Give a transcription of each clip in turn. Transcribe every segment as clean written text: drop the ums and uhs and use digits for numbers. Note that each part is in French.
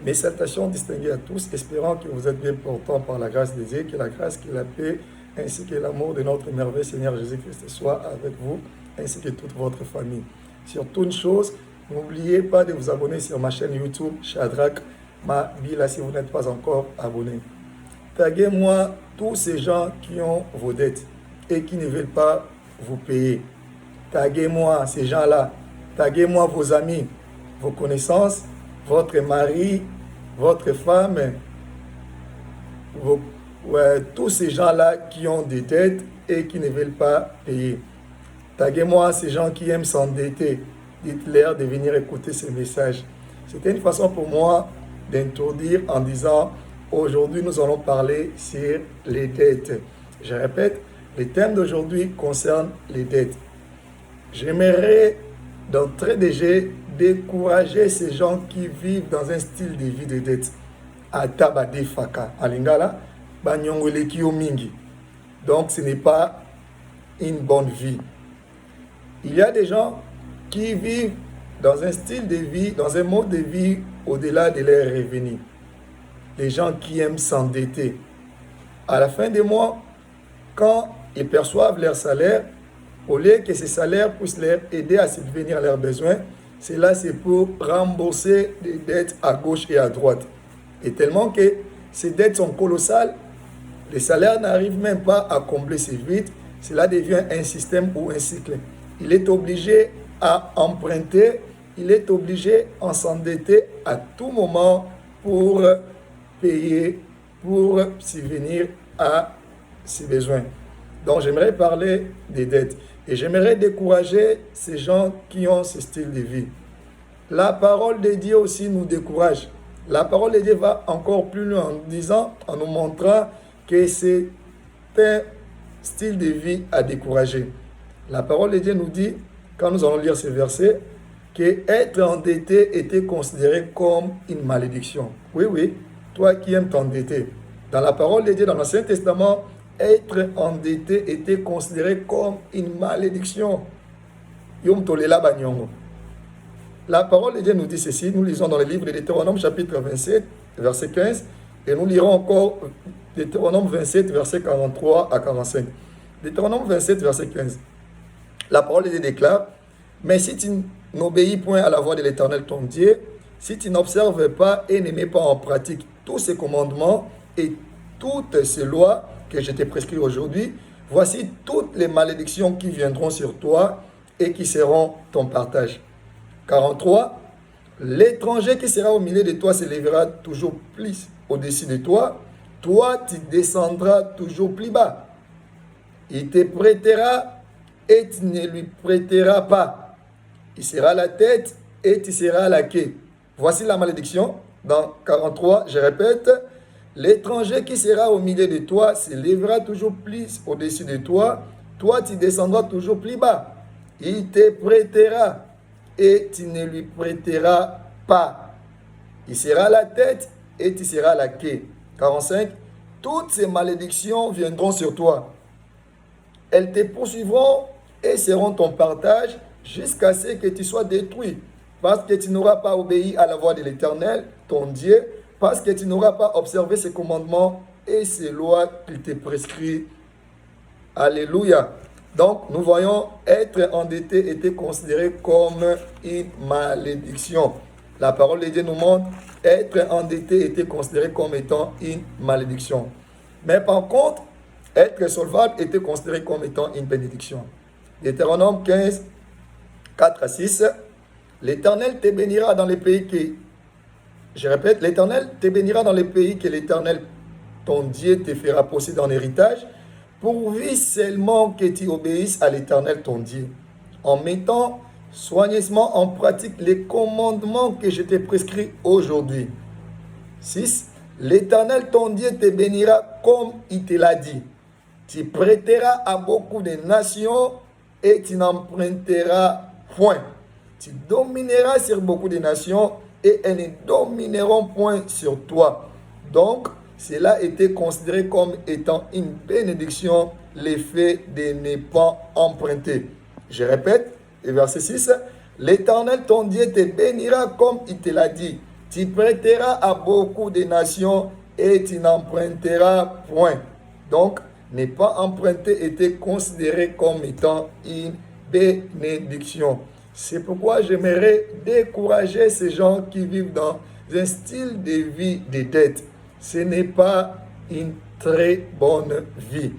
Mes salutations distinguées à tous, espérant que vous êtes bien portants par la grâce de Dieu, que la grâce, que la paix, ainsi que l'amour de notre merveilleux Seigneur Jésus-Christ soit avec vous, ainsi que toute votre famille. Surtout une chose, n'oubliez pas de vous abonner sur ma chaîne YouTube, Shadrach Mabila, si vous n'êtes pas encore abonné. Taguez-moi tous ces gens qui ont vos dettes et qui ne veulent pas vous payer. Taguez-moi ces gens-là. Taguez-moi vos amis, vos connaissances, votre mari, votre femme, tous ces gens-là qui ont des dettes et qui ne veulent pas payer. Taguez-moi ces gens qui aiment s'endetter. Dites-leur de venir écouter ces messages. C'était une façon pour moi d'introduire en disant, aujourd'hui nous allons parler sur les dettes. Je répète, le thème d'aujourd'hui concerne les dettes. J'aimerais d'entrée de jeu décourager ces gens qui vivent dans un style de vie de dette. Atabade faka. En lingala, banyongole kiyo mingi. Donc ce n'est pas une bonne vie. Il y a des gens qui vivent dans un style de vie, dans un mode de vie au-delà de leurs revenus. Les gens qui aiment s'endetter. À la fin du mois, quand ils perçoivent leur salaire, au lieu que ces salaires puissent leur aider à subvenir à leurs besoins, cela c'est pour rembourser des dettes à gauche et à droite. Et tellement que ces dettes sont colossales, les salaires n'arrivent même pas à combler ces vides, cela devient un système ou un cycle. Il est obligé à emprunter, il est obligé à s'endetter à tout moment pour payer, pour subvenir à ses besoins. Donc j'aimerais parler des dettes et j'aimerais décourager ces gens qui ont ce style de vie. La parole de Dieu aussi nous décourage. La parole de Dieu va encore plus loin en disant, en nous montrant que c'est un style de vie à décourager. La parole de Dieu nous dit, quand nous allons lire ce verset, que être endetté était considéré comme une malédiction. Oui, toi qui aimes t'endetter. Dans la parole de Dieu, dans l'Ancien Testament, être endetté était considéré comme une malédiction. La parole de Dieu nous dit ceci, nous lisons dans le livre de Deutéronome chapitre 27, verset 15, et nous lirons encore Deutéronome 27, verset 43 à 45. Deutéronome 27, verset 15. La parole de Dieu déclare, « Mais si tu n'obéis point à la voix de l'Éternel ton Dieu, si tu n'observes pas et ne mets pas en pratique tous ces commandements et toutes ces lois que je t'ai prescrites aujourd'hui, voici toutes les malédictions qui viendront sur toi et qui seront ton partage. » 43. L'étranger qui sera au milieu de toi s'élèvera toujours plus au-dessus de toi. Toi, tu descendras toujours plus bas. Il te prêtera et tu ne lui prêteras pas. Il sera la tête et tu seras la queue. Voici la malédiction. Dans 43, je répète, l'étranger qui sera au milieu de toi s'élèvera toujours plus au-dessus de toi. Toi, tu descendras toujours plus bas. Il te prêtera et tu ne lui prêteras pas. Il sera la tête et tu seras la queue. 45. Toutes ces malédictions viendront sur toi. Elles te poursuivront et seront ton partage jusqu'à ce que tu sois détruit. Parce que tu n'auras pas obéi à la voix de l'Éternel, ton Dieu, parce que tu n'auras pas observé ses commandements et ses lois qu'il te prescrit. Alléluia. Donc, nous voyons être endetté était considéré comme une malédiction. La parole de Dieu nous montre être endetté était considéré comme étant une malédiction. Mais par contre, être solvable était considéré comme étant une bénédiction. Deutéronome 15, 4 à 6. L'Éternel te bénira dans les pays que... Je répète, l'Éternel te bénira dans les pays que l'Éternel, ton Dieu, te fera posséder en héritage, pourvu seulement que tu obéisses à l'Éternel, ton Dieu, en mettant soigneusement en pratique les commandements que je t'ai prescrits aujourd'hui. 6. L'Éternel, ton Dieu, te bénira comme il te l'a dit. Tu prêteras à beaucoup de nations et tu n'emprunteras point. Tu domineras sur beaucoup de nations et elles ne domineront point sur toi. Donc, cela était considéré comme étant une bénédiction, l'effet de ne pas emprunter. Je répète, verset 6, l'Éternel ton Dieu te bénira comme il te l'a dit. Tu prêteras à beaucoup de nations et tu n'emprunteras point. Donc, ne pas emprunter était considéré comme étant une bénédiction. C'est pourquoi j'aimerais décourager ces gens qui vivent dans un style de vie de dette. Ce n'est pas une très bonne vie.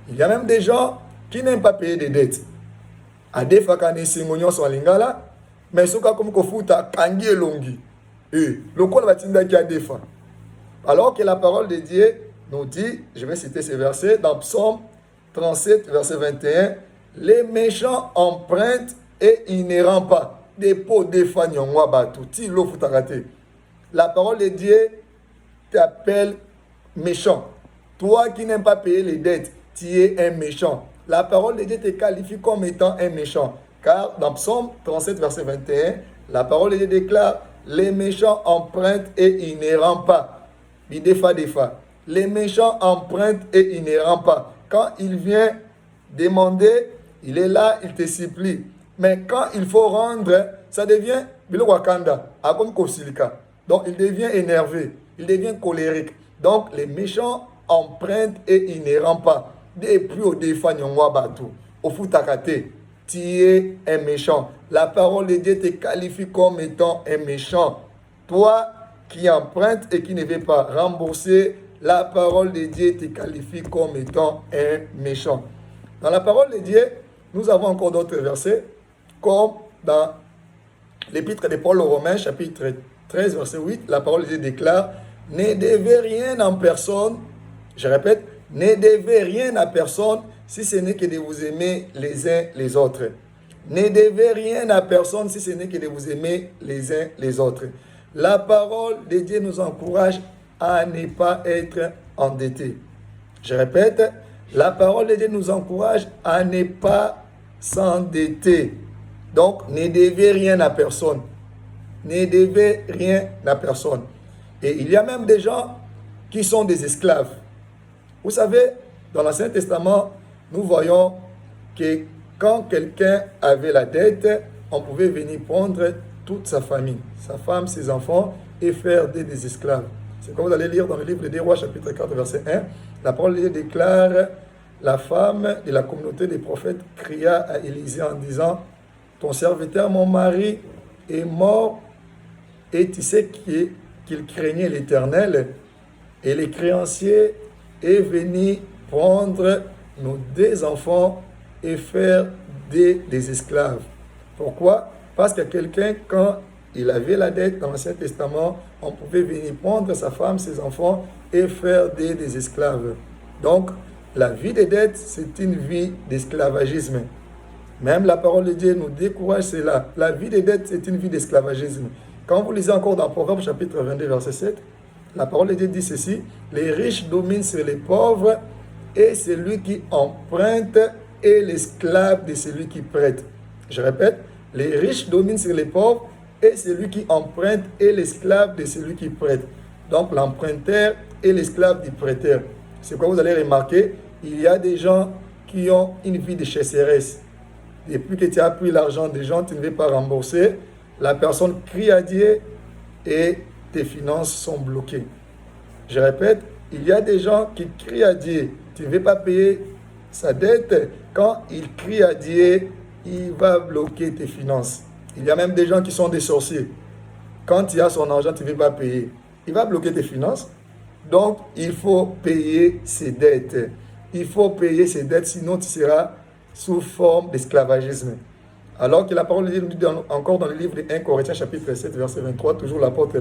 Il y a même des gens qui n'aiment pas payer des dettes. A des fois, quand ils sont en lingala, mais ce cas comme kofuta kangi elongi. Et le col va tinda qui a des fois. Alors que la parole de Dieu nous dit, je vais citer ce verset dans Psaume 37, verset 21, les méchants empruntent et ils ne rendent pas. Des pots de fanyongwa batu. Ti lo futakate. La parole de Dieu t'appelle méchant. Toi qui n'aimes pas payer les dettes, tu es un méchant. La parole de Dieu te qualifie comme étant un méchant. Car dans Psaume 37, verset 21, la parole de Dieu déclare, les méchants empruntent et ils ne rendent pas. Des fois. Les méchants empruntent et ils ne rendent pas. Quand il vient demander, il est là, il te supplie. Mais quand il faut rendre, ça devient Bilo Wakanda, comme Kosilika. Donc il devient énervé, il devient colérique. Donc les méchants empruntent et ils ne rendent pas. Depuis au défend Batu, au Futakate, tu es un méchant. La parole de Dieu te qualifie comme étant un méchant. Toi qui empruntes et qui ne veux pas rembourser, la parole de Dieu te qualifie comme étant un méchant. Dans la parole de Dieu, nous avons encore d'autres versets, comme dans l'épître de Paul aux Romains, chapitre 13, verset 8, la parole de Dieu déclare, ne devez rien en personne, je répète, ne devez rien à personne si ce n'est que de vous aimer les uns les autres. Ne devez rien à personne si ce n'est que de vous aimer les uns les autres. La parole de Dieu nous encourage à ne pas être endettés. Je répète, la parole de Dieu nous encourage à ne pas s'endetter. Donc, ne devez rien à personne. Ne devez rien à personne. Et il y a même des gens qui sont des esclaves. Vous savez, dans l'Ancien Testament, nous voyons que quand quelqu'un avait la dette, on pouvait venir prendre toute sa famille, sa femme, ses enfants, et faire des esclaves. C'est comme vous allez lire dans le livre des Rois, chapitre 4, verset 1. La parole de Dieu déclare, la femme de la communauté des prophètes cria à Élisée en disant, ton serviteur, mon mari, est mort, et tu sais qu'il craignait l'Éternel, et les créanciers est venu prendre nos deux enfants et faire des esclaves. Pourquoi? Parce que quelqu'un, quand il avait la dette dans l'Ancien Testament, on pouvait venir prendre sa femme, ses enfants et faire des esclaves. Donc, la vie des dettes, c'est une vie d'esclavagisme. Même la parole de Dieu nous décourage cela. La vie des dettes, c'est une vie d'esclavagisme. Quand vous lisez encore dans Proverbes chapitre 22, verset 7, la parole de Dieu dit ceci, les riches dominent sur les pauvres et celui qui emprunte est l'esclave de celui qui prête. Je répète, les riches dominent sur les pauvres et celui qui emprunte est l'esclave de celui qui prête. Donc l'emprunteur est l'esclave du prêteur. C'est quoi vous allez remarquer, il y a des gens qui ont une vie de chasseresse. Depuis que tu as pris l'argent des gens, tu ne veux pas rembourser. La personne crie à Dieu et tes finances sont bloquées. Je répète, il y a des gens qui crient à Dieu. Tu ne veux pas payer sa dette. Quand il crie à Dieu, il va bloquer tes finances. Il y a même des gens qui sont des sorciers. Quand tu as son argent, tu ne veux pas payer. Il va bloquer tes finances. Donc, il faut payer ses dettes. Il faut payer ses dettes, sinon tu seras sous forme d'esclavagisme. Alors que la parole de Dieu nous dit encore dans le livre de 1 Corinthiens chapitre 7 verset 23, toujours l'apôtre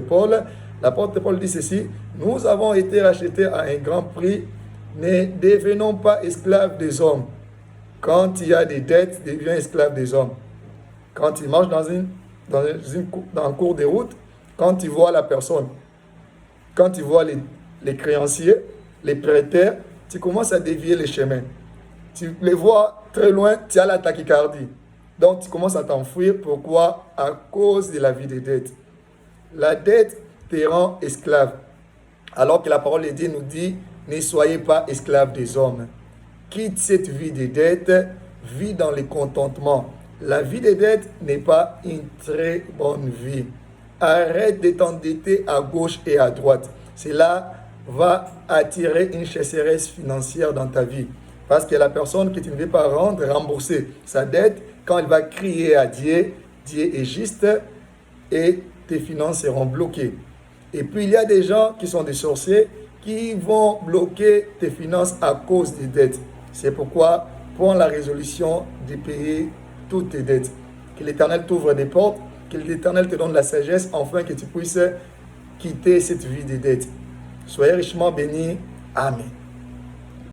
Paul dit ceci, nous avons été rachetés à un grand prix, ne devenons pas esclaves des hommes. Quand il y a des dettes, deviens esclave des hommes. Quand tu marches dans un cours de route, quand tu vois la personne, quand tu vois les créanciers, les prêteurs, tu commences à dévier les chemins. Tu les vois très loin, tu as la tachycardie. Donc, tu commences à t'enfuir. Pourquoi? À cause de la vie des dettes. La dette te rend esclave. Alors que la parole de Dieu nous dit, ne soyez pas esclaves des hommes. Quitte cette vie des dettes, vis dans le contentement. La vie des dettes n'est pas une très bonne vie. arrête de t'endetter à gauche et à droite. Cela va attirer une sécheresse financière dans ta vie. Parce que la personne que tu ne veux pas rembourser sa dette, quand elle va crier à Dieu, Dieu est juste et tes finances seront bloquées. Et puis il y a des gens qui sont des sorciers qui vont bloquer tes finances à cause des dettes. C'est pourquoi prends la résolution de payer toutes tes dettes. Que l'Éternel t'ouvre des portes, que l'Éternel te donne la sagesse afin que tu puisses quitter cette vie de dettes. Soyez richement bénis. Amen.